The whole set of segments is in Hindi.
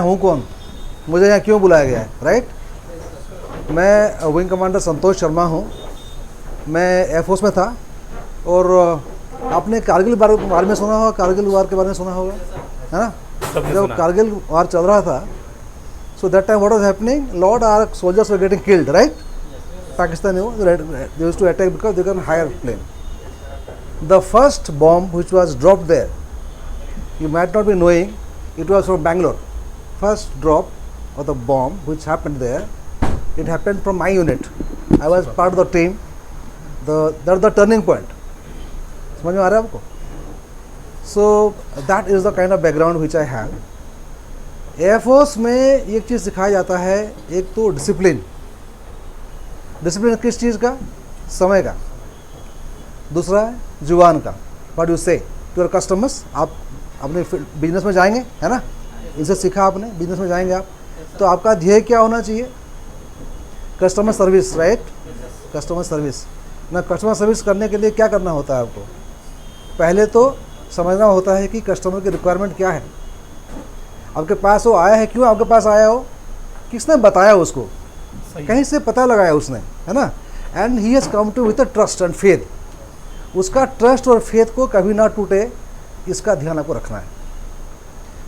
हूँ कौन, मुझे यहाँ क्यों बुलाया गया है, राइट। मैं विंग कमांडर संतोष शर्मा हूँ। मैं एयरफोर्स में था और आपने कारगिल बारे में सुना होगा, कारगिल वार के बारे में सुना होगा, है ना। जब कारगिल वार चल रहा था, so that time what was happening, lot are soldiers were getting killed, right. Pakistan they used to attack because they can hire plane. The first bomb which was dropped there, you might not be knowing, it was from Bangalore. First drop of the bomb which happened there, it happened from my unit. I was part of the team. That's the turning point. समझ में आ रहा है आपको? So that is the kind of background which I have. Air Force में एक चीज़ सिखाया जाता है, एक तो डिसिप्लिन। डिसिप्लिन किस चीज़ का? समय का। दूसरा है जुबान का। What you say to your customers, आप अपने बिजनेस में जाएंगे, है ना, इनसे सीखा आपने, बिजनेस में जाएंगे आप, तो आपका ध्येय क्या होना चाहिए? Customer service, right. Customer service ना, कस्टमर सर्विस करने के लिए क्या करना होता है आपको? पहले तो समझना होता है कि कस्टमर की रिक्वायरमेंट क्या है, आपके पास वो आया है, क्यों आपके पास आया हो, किसने बताया उसको, कहीं से पता लगाया उसने, है ना। And he has come to with a trust and faith. उसका ट्रस्ट और फेथ को कभी ना टूटे, इसका ध्यान आपको रखना है।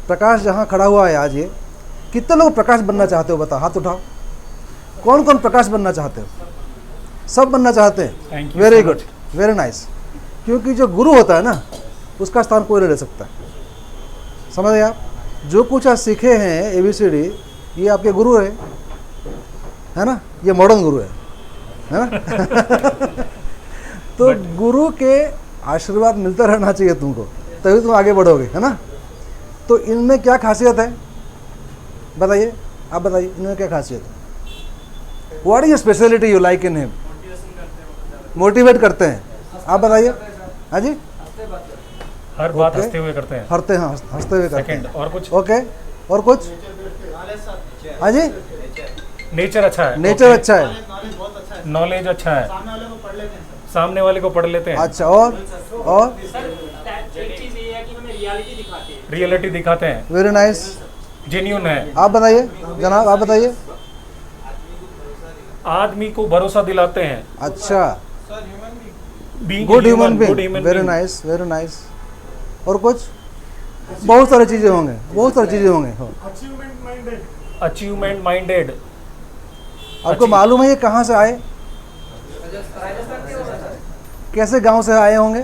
प्रकाश जहाँ खड़ा हुआ है आज, ये कितने लोग प्रकाश बनना चाहते हो, बताओ, हाथ उठाओ। कौन कौन प्रकाश बनना चाहते हो? सब बनना चाहते हैं। Very good, very nice. क्योंकि जो गुरु होता है ना, उसका स्थान कोई नहीं ले सकता। समझ गए आप? जो कुछ आप सीखे हैं ABCD, ये आपके गुरु है ना, ये मॉडर्न गुरु है ना। तो गुरु के आशीर्वाद मिलता रहना चाहिए तुमको, तभी तुम आगे बढ़ोगे, है ना। तो इनमें क्या खासियत है बताइए, आप बताइए, इनमें क्या खासियत है? What is speciality you like in him? Motivate करते हैं, आप बताइए। हाँ जी, हर बात हंसते हुए करते हैं। हंसते हुए करते हैं। और कुछ? ओके, और कुछ? हाँ जी, नेचर अच्छा है। नेचर अच्छा है, नॉलेज अच्छा है, सामने वाले को पढ़ लेते हैं। अच्छा, और रियलिटी दिखाते हैं। वेरी नाइस, जेन्युइन है। आप बताइए जनाब, आप बताइए। आदमी को भरोसा दिलाते हैं। अच्छा, Being good a human human, good being, human very being. Nice, very nice. और कुछ? बहुत सारी चीज़ें होंगे, बहुत सारी चीज़ें होंगे। Achievement minded. आपको मालूम है ये कहाँ से आए, कैसे गांव से आए होंगे?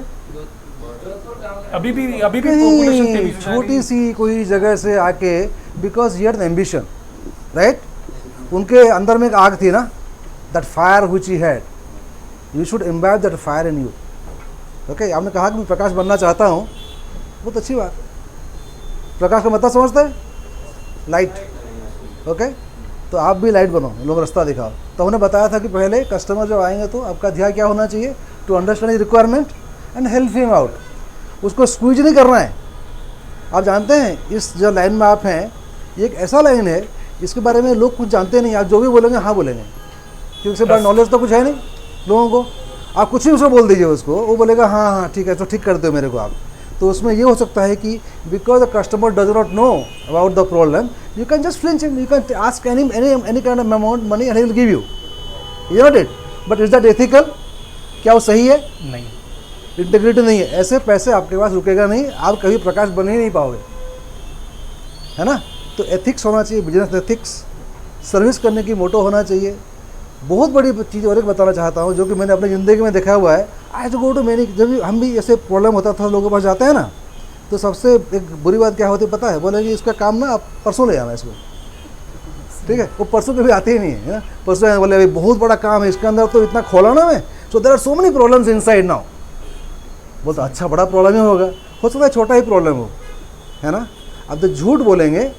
अभी भी population पे भी छोटी सी कोई जगह से आके, because he had ambition, right. उनके अंदर में एक आग थी ना, that fire which he had, you should imbibe that fire in you. Okay, आपने कहा कि मैं प्रकाश बनना चाहता हूँ, बहुत अच्छी बात। प्रकाश का मतलब समझते हैं? लाइट। ओके, तो आप भी लाइट बनो, लोग रास्ता दिखाओ। तो हमने बताया था कि पहले कस्टमर जब आएंगे तो आपका ध्यान क्या होना चाहिए? To understand requirement and help him out. उसको स्क्वीज नहीं करना है। आप जानते हैं इस जो लाइन में आप हैं, ये एक ऐसा लाइन है जिसके बारे में लोग कुछ जानते नहीं। आप जो भी बोलेंगे हाँ बोलेंगे, क्योंकि उससे बड़ा नॉलेज तो कुछ है नहीं लोगों को। आप कुछ भी उसको बोल दीजिए उसको, वो बोलेगा हाँ हाँ ठीक है, तो ठीक कर दो मेरे को आप। तो उसमें ये हो सकता है कि because the customer does not know about the problem, you can just flinch him, you can ask any kind of amount money and he will give you not it. But is that ethical? क्या वो सही है? नहीं, इंटीग्रिटी नहीं है। ऐसे पैसे आपके पास रुकेगा नहीं, आप कभी प्रकाश बन ही नहीं पाओगे, है ना। तो एथिक्स होना चाहिए, बिजनेस एथिक्स, सर्विस करने की मोटो होना चाहिए। बहुत बड़ी चीज़ और एक बताना चाहता हूँ जो कि मैंने अपनी ज़िंदगी में देखा हुआ है। आई टू गो टू मैनी, जब भी हम भी ऐसे प्रॉब्लम होता था लोगों के पास जाते हैं ना, तो सबसे एक बुरी बात क्या होती है पता है? बोलेंगे इसका काम ना आप परसों ले आना इसको, ठीक है। वो परसों कभी आते ही नहीं है ना। परसों बोले भाई बहुत बड़ा काम है, इसके अंदर तो इतना खोला ना मैं, so there are so many problems inside now. बोलते अच्छा बड़ा प्रॉब्लम ही होगा, हो सकता है छोटा ही प्रॉब्लम हो, है ना। अब तो झूठ बोलेंगे,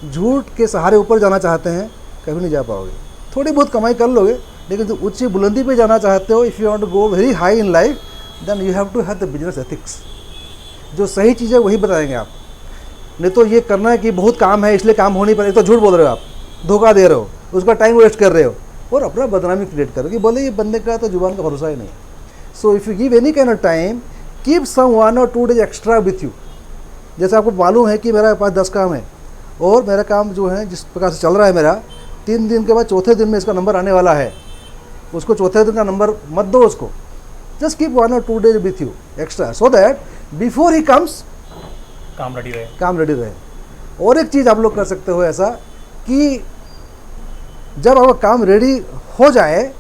झूठ के सहारे ऊपर जाना चाहते हैं, कभी नहीं जा पाओगे। थोड़ी बहुत कमाई कर लोगे, लेकिन जो उच्च बुलंदी पे जाना चाहते हो, if you want to go very high in life, then you have to have the business ethics. जो सही चीज़ है वही बताएंगे आप, नहीं तो ये करना है कि बहुत काम है इसलिए काम हो नहीं पाएगा, तो झूठ बोल रहे हो आप, धोखा दे रहे हो, उसका टाइम वेस्ट कर रहे हो और अपना बदनामी क्रिएट कर रहे हो कि बोले ये बंदे का तो जुबान का भरोसा ही नहीं। So if you give any kind of time, keep some 1 or 2 days extra with you. जैसे आपको मालूम है कि मेरे पास 10 काम है, और मेरा काम जो है जिस प्रकार से चल रहा है मेरा, 3 दिन के बाद चौथे दिन में इसका नंबर आने वाला है। उसको चौथे दिन का नंबर मत दो उसको, just keep 1 or 2 days with you extra, so that before he comes काम रेडी रहे। काम रेडी रहे। और एक चीज़ आप लोग कर सकते हो ऐसा कि जब आपका काम रेडी हो जाए,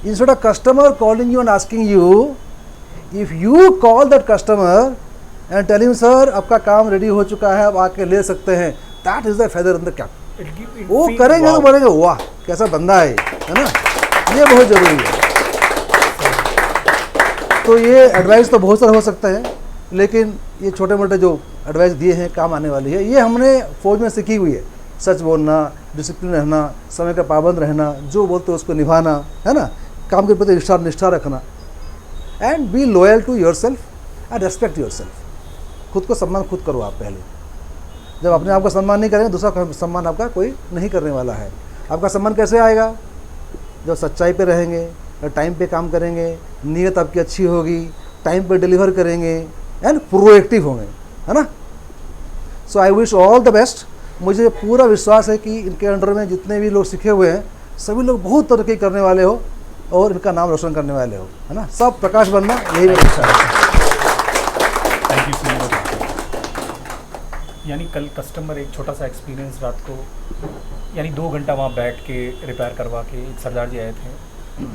instead of customer calling you and asking you, if you call that customer and tell him sir आपका काम रेडी हो चुका है, आप आके ले सकते हैं, that is the feather in the cap. वो करेंगे तो बोलेंगे वाह कैसा बंदा है ना, ये बहुत जरूरी है। तो ये एडवाइस तो बहुत सारे हो सकते हैं, लेकिन ये छोटे मोटे जो एडवाइस दिए हैं काम आने वाली है, ये हमने फौज में सीखी हुई है। सच बोलना, डिसिप्लिन रहना, समय का पाबंद रहना, जो बोलते हो उसको निभाना, है ना, काम के प्रति निष्ठा रखना, and be loyal to yourself and respect yourself. खुद को सम्मान खुद करो आप पहले। जब अपने आप का सम्मान नहीं करेंगे, दूसरा सम्मान आपका कोई नहीं करने वाला है। आपका सम्मान कैसे आएगा? जब सच्चाई पे रहेंगे, टाइम पे काम करेंगे, नीयत आपकी अच्छी होगी, टाइम पे डिलीवर करेंगे एंड प्रोएक्टिव होंगे, है ना। So I wish all the best. मुझे पूरा विश्वास है कि इनके अंडर में जितने भी लोग सीखे हुए हैं, सभी लोग बहुत तरक्की करने वाले हो और इनका नाम रोशन करने वाले हो, है ना। सब प्रकाश बनना, यही मेरी इच्छा है। Thank you so much. यानी कल कस्टमर एक छोटा सा एक्सपीरियंस, रात को यानी 2 घंटा वहाँ बैठ के रिपेयर करवा के, एक सरदार जी आए थे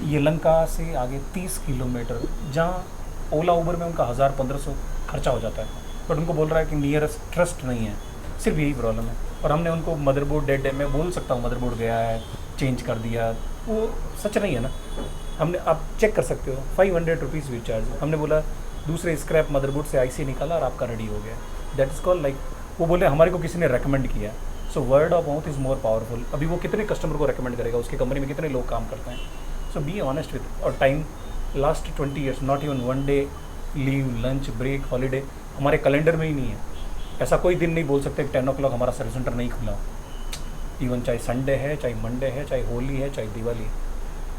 ये लंका से आगे 30 किलोमीटर, जहाँ ओला उबर में उनका 1000-1500 खर्चा हो जाता है, बट उनको बोल रहा है कि नियरेस्ट ट्रस्ट नहीं है, सिर्फ यही प्रॉब्लम है। और हमने उनको मदरबोर्ड डेड है, मैं बोल सकता हूँ मदरबोर्ड गया है, चेंज कर दिया, वो सच नहीं है ना। हमने, आप चेक कर सकते हो, 500 रुपीज़ रिचार्ज। हमने बोला दूसरे स्क्रैप मदरबोर्ड से आईसी निकाला और आपका रेडी हो गया। दैट इज़ कॉल्ड लाइक, वो बोले हमारे को किसी ने रेकमेंड किया। So word of mouth is more powerful. अभी वो कितने कस्टमर को रेकमेंड करेगा, उसकी कंपनी में कितने लोग काम करते हैं। So be honest with. और time last 20 years, not even 1 day leave, lunch break, holiday हमारे कैलेंडर में ही नहीं है। ऐसा कोई दिन नहीं बोल सकते कि 10 o'clock हमारा सर्विस सेंटर नहीं खुला। इवन चाहे संडे है, चाहे मंडे है, चाहे होली है, चाहे दिवाली है,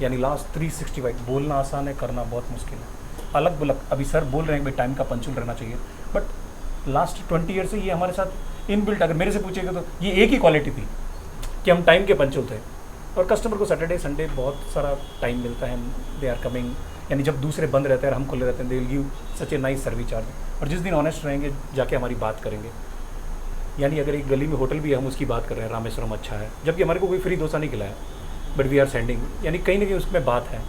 यानी लास्ट 365। बोलना आसान है, करना बहुत मुश्किल है। अलग बुलक अभी सर बोल रहे हैं कि भाई टाइम का पंचुअल रहना चाहिए, बट लास्ट 20 ईयर से ये हमारे साथ इनबिल्ट। अगर मेरे से पूछेगा तो ये एक ही क्वालिटी थी कि हम टाइम के पंचुअल थे। और कस्टमर को सैटरडे संडे बहुत सारा टाइम मिलता है, दे आर कमिंग, यानी जब दूसरे बंद रहते हैं और हम खुले रहते हैं, they will give such a nice service charge. और जिस दिन ऑनेस्ट रहेंगे, जाके हमारी बात करेंगे। यानी अगर एक गली में होटल भी है, हम उसकी बात कर रहे हैं, रामेश्वरम अच्छा है, जबकि हमारे को कोई फ्री डोसा नहीं खिलाया, बट वी आर सेंडिंग, यानी कहीं ना कहीं उसमें बात है।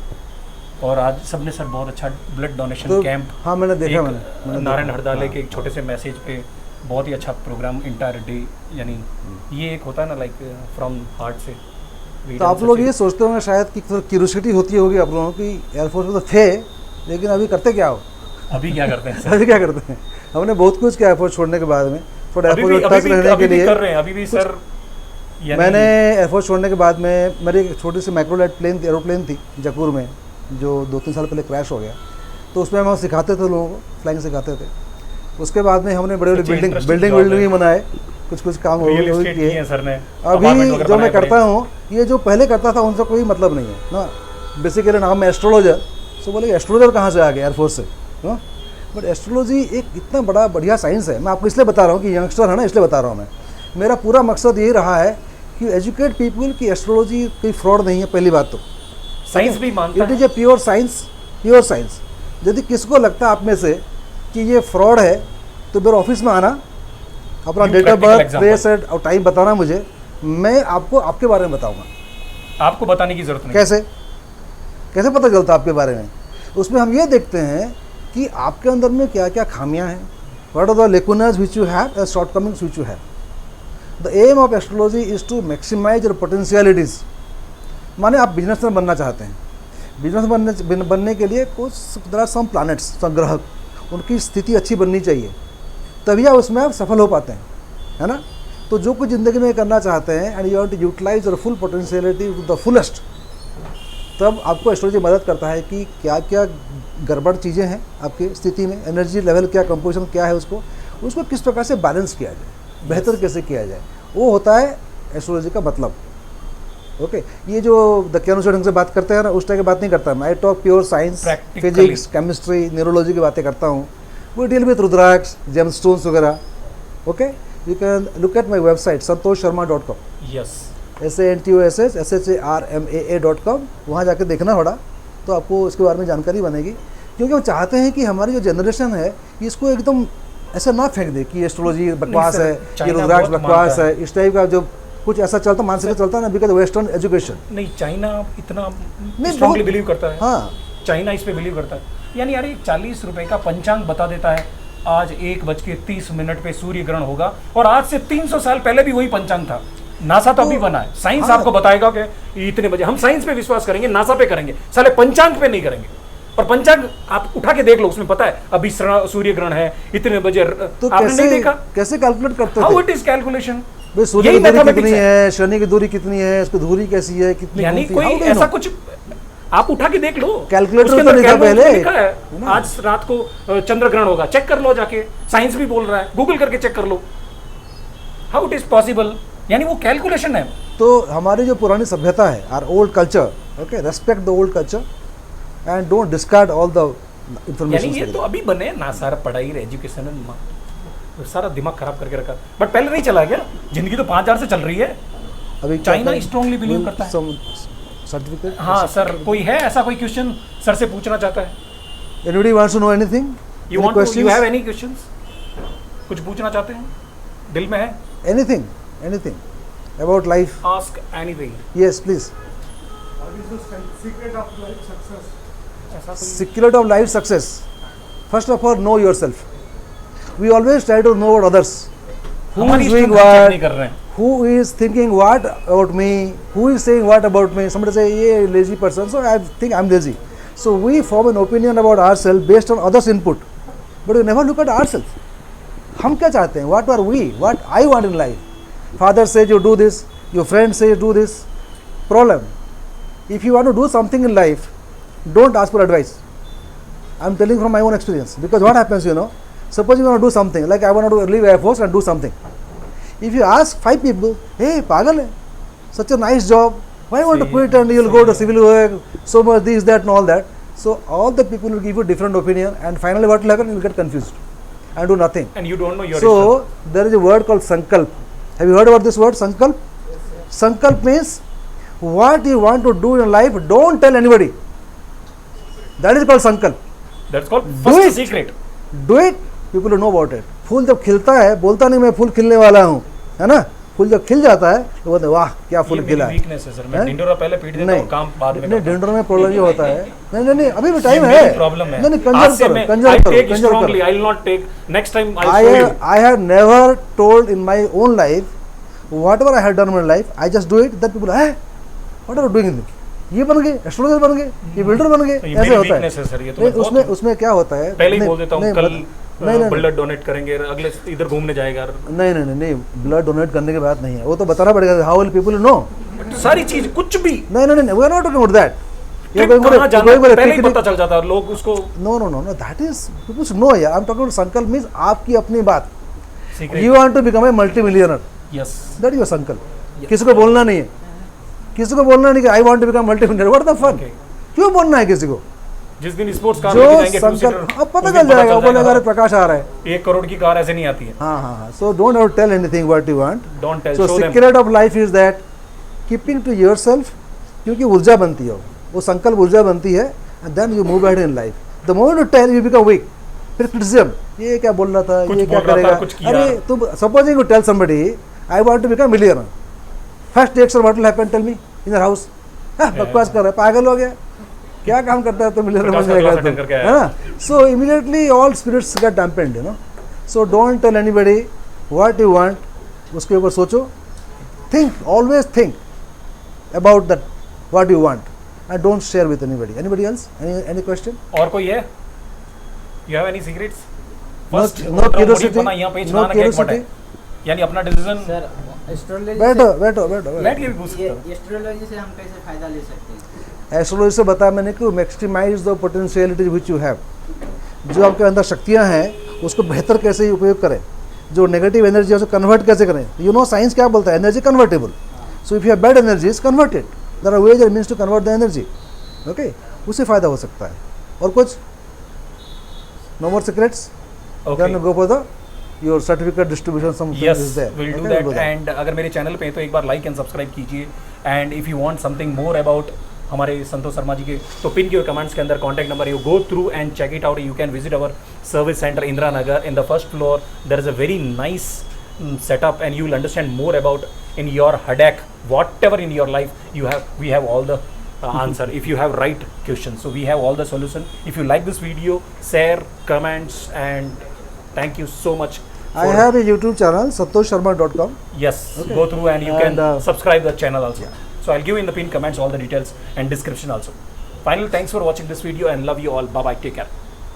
और आज सबने सर बहुत अच्छा ब्लड डोनेशन कैंप, हाँ मैंने देखा, मैंने नारायण हरदाले के एक छोटे से मैसेज पे बहुत ही अच्छा प्रोग्राम इंटायर डे, यानी ये एक होता है ना लाइक फ्रॉम हार्ट से। तो आप लोग ये सोचते होंगे शायद कि क्यूरियोसिटी होती होगी आप लोगों की, एयरफोर्स में तो थे, लेकिन अभी करते क्या हो? अभी क्या करते हैं सर? अभी क्या करते हैं? हमने बहुत कुछ किया एयरफोर्स छोड़ने के बाद में, थोड़ा एयरफोर्स टच रहने के लिए कर रहे हैं अभी भी सर। मैंने एयरफोर्स छोड़ने के बाद में मेरी एक छोटी सी माइक्रोलाइट एरोप्लेन थी जयपुर में, जो 2-3 साल पहले क्रैश हो गया। तो उसमें हम सिखाते थे लोगों को, फ्लाइंग सिखाते थे। उसके बाद में हमने बड़े बड़े बिल्डिंग भी बनाए, कुछ काम हो किए सर ने। अभी जो मैं करता हूँ, ये जो पहले करता था उनसे कोई मतलब नहीं है ना। बेसिकली नाम है एस्ट्रोलॉजर, सो बोले एस्ट्रोलॉजर कहाँ से आ गया एयरफोर्स से, बट एस्ट्रोलॉजी एक इतना बढ़िया साइंस है। मैं आपको इसलिए बता रहा हूँ कि यंगस्टर है ना, इसलिए बता रहा हूँ मैं। मेरा पूरा मकसद यही रहा है कि एजुकेट पीपल कि एस्ट्रोलॉजी कोई फ्रॉड नहीं है। पहली बात तो साइंस भी मानता है, it is a pure science. यदि किसको लगता है आप में से कि ये फ्रॉड है, तो मेरे ऑफिस में आना, अपना डेट ऑफ बर्थ, प्लेस और टाइम बताना मुझे, मैं आपको आपके बारे में बताऊंगा। आपको बताने की जरूरत नहीं। कैसे पता चलता आपके बारे में? उसमें हम ये देखते हैं कि आपके अंदर में क्या क्या खामियां हैं, what are the lacunas which you have and shortcomings which you have. The aim of astrology is to maximise your potentialities. माने आप बिजनेसमैन बनना चाहते हैं, बिजनेस बनने के लिए कुछ सम प्लैनेट्स, सम ग्रह, उनकी स्थिति अच्छी बननी चाहिए, तभी आप उसमें आप सफल हो पाते हैं, है ना। तो जो कुछ ज़िंदगी में करना चाहते हैं and you want to utilise your full potentiality to the fullest, तब आपको एस्ट्रोलॉजी मदद करता है कि क्या क्या गड़बड़ चीज़ें हैं आपकी स्थिति में, एनर्जी लेवल क्या, कंपोजिशन क्या है, उसको किस प्रकार से बैलेंस किया जाए, बेहतर कैसे किया जाए, वो होता है एस्ट्रोलॉजी का मतलब। ओके, ये जो दकियानुसार ढंग से बात करते हैं ना, उस टाइप की बात नहीं करता मैं। I talk pure science, physics, chemistry, neurology की बातें करता हूँ। वो डील विथ रुद्राक्ष, जेमस्टोन्स वगैरह। Okay, you can look at my website santosharma.com. Yes, SANTOSSSHARMAA.com. वहाँ जाकर देखना पड़ा तो आपको इसके बारे में जानकारी बनेगी, क्योंकि हम चाहते हैं कि हमारी जो जनरेशन है इसको एकदम ऐसा ना फेंक दे कि एस्ट्रोलॉजी बकवास है, ये रुद्राक्ष बकवास है, इस टाइप का जो कुछ ऐसा चलता मानसिक चलता है ना, बिकॉज वेस्टर्न एजुकेशन. नहीं, चाइना इतना नहीं, स्ट्रांगली बिलीव करता है. हाँ, चाइना इस पे बिलीव करता है. यानी यार 40 रुपए का पंचांग बता देता है, आज 1:30 पे सूर्य ग्रहण होगा, और आज से 300 साल पहले भी वही पंचांग था. नासा तो अभी बना है, साइंस आपको बताएगा कि इतने बजे. हम साइंस पे विश्वास करेंगे, नासा पे करेंगे, साले पंचांग पे नहीं करेंगे. और पंचांग आप उठा के देख लो, उसमें पता है अभी सूर्य ग्रहण है इतने बजे. तो आपने नहीं देखा कैसे कैलकुलेट करते हाउ थे? It is calculation. भाई सूर्य की दूरी कितनी है, शनि की दूरी कितनी है, इसकी दूरी कैसी है, कितनी, यानी कोई ऐसा कुछ आप उठा के देख लो. कैलकुलेटर उसके तो अंदर नहीं था पहले. लिखा है आज रात को चंद्र ग्रहण होगा, चेक कर लो जाके. साइंस भी बोल रहा है, गूगल करके चेक कर लो. How it is possible. यानी वो कैलकुलेशन है. तो हमारी जो पुरानी सभ्यता है, or old culture, okay, respect the old culture and don't discard all the यानी इंफॉर्मेशन. ये तो अभी बने ना, सारा पढ़ाई एजुकेशन सारा दिमाग खराब करके रखा. बट पहले नहीं चला गया. जिंदगी तो 5000 से चल रही है. अभी चाइना स्ट्रांगली बिलीव करता है. सर्टिफिकेट. हाँ सर, कोई है ऐसा कोई क्वेश्चन सर से पूछना चाहता है? Anybody wants to know anything? You have any questions? कुछ पूछना चाहते हैं, दिल में है? Anything about life? Ask anything. Yes, please. What is the secret of life success? Secret of life success. First of all, know yourself. We always try to know what others. Who is doing what? Who is thinking what about me? Who is saying what about me? Somebody say, "Yeah, lazy person." So I think I'm lazy. So we form an opinion about ourselves based on others' input, but we never look at ourselves. हम क्या चाहते हैं? What are we? What I want in life? Father says you do this, your friend says do this. Problem. If you want to do something in life, don't ask for advice. I'm telling from my own experience, because what happens, suppose you want to do something, like I want to leave Air Force and do something. If you ask 5 people, hey, pagal hai, such a nice job, why you want to quit and you'll go to civil work, so much this, that and all that. So all the people will give you different opinion, and finally what will happen, you will get confused and do nothing. And you don't know your So there is a word called sankalp. Have you heard about this word, sankalp? Sankalp means what you want to do in life, don't tell anybody. That is called sankalp. That's called Do first it. secret. Do it, people will know about it. फूल जब खिलता है, बोलता नहीं मैं फूल खिलने वाला हूँ, है ना? फूल जब खिल जाता है तो बोलते वाह क्या फूल खिला है. वीकनेस है सर, मैं ढिंडोरा पहले पीट देता हूँ, काम बाद में. नहीं, ढिंडोरा में प्रॉब्लम ये होता है. नहीं, अभी भी टाइम है. प्रॉब्लम है. नहीं, कंजर करो. I will not take. Next time I'll show you. I have never told in my own life whatever I have done in my life, I just do it. That people, what are you doing? ये बन गए, एस्ट्रोलॉजर बन गए, ये बिल्डर बन गए, ऐसे होता है. सर, ये तो उसमें क्या होता है, पहले ही बोल देता हूँ कल नहीं, ब्लड डोनेट करेंगे, अगले इधर घूमने जाएगा. नहीं, ब्लड डोनेट करने की बात नहीं है, वो तो बताना पड़ेगा. How will people know? सारी चीज कुछ भी नहीं, we are not talking about that. पहले ही पता चल जाता है लोग उसको. No, that is people should know. यार आई एम टॉकिंग अबाउट संकल्प मींस आपकी अपनी बात. You want to become a multimillionaire. Yes, that is your संकल्प. किसी को बोलना नहीं है, किसी को बोलना नहीं कि I want to become multimillionaire. What the fuck? क्यों बोलना है किसी को? जिस दिन स्पोर्ट्स कार जो लेके जाएंगे संकल्प, अब पता चल जाएगा. बोलेगा प्रकाश आ रहा है, 1 करोड़ की कार ऐसे नहीं आती है. हाँ. So don't have to tell anything what you want. Don't tell. So secret of life is that keeping to yourself, क्योंकि ऊर्जा बनती है, वो संकल्प ऊर्जा बनती है, and then you move ahead in life. The moment you tell, you become weak. फिर क्रिटिसिज्म, ये क्या बोल रहा था, ये क्या करेगा. अरे तुम supposing you tell somebody I want to become millionaire, first reaction what will happen, tell me, in your house. बकवास कर रहा है, पागल हो गया, क्या काम करता है तो मिलियनर बन जाएगा, है ना. So immediately all spirits get dampened, so don't tell anybody what you want. उसके ऊपर सोचो, think, always think about that what you want, and don't share with anybody else. Any question? और कोई है? You have any secrets? First no curiosity, no curiosity. यानी अपना डिसीजन. सर एस्ट्रोलॉजी बैठो. बैठ के भी पूछ सकते हो. एस्ट्रोलॉजी से हम कैसे फायदा ले सकते हैं? एस्ट्रोलॉजी से बताया मैंने कि maximise the potentialities which you have. जो आपके अंदर शक्तियां हैं उसको बेहतर कैसे उपयोग करें, जो नेगेटिव एनर्जी है उसको कन्वर्ट कैसे करें. साइंस क्या बोलता है, energy convertible. So if you have bad energies, convert it. There are ways and means to convert the energy. Okay, उससे फायदा हो सकता है. और कुछ? No more secrets. Okay. Then go for the your certificate distribution something Yes, is there. we'll do Okay, that. And अगर मेरे चैनल पे हैं तो एक बार लाइक एंड सब्सक्राइब कीजिए. And if you want something more about हमारे संतोष शर्मा जी के, तो पिन के कमेंट्स के अंदर contact number, you go through and check it out. You can visit our service centre Indira Nagar in the first floor. There is a very nice setup and you will understand more about in your headache, whatever in your life you have, we have all the answer if you have right questions. So we have all the solution. If you like this video, share, comments, and thank you so much. I have a YouTube channel, santosharma.com. Yes, Okay. go through and you And, can subscribe the channel also. So I'll give in the pin comments all the details and description also. Finally, thanks for watching this video and love you all. Bye bye. Take care.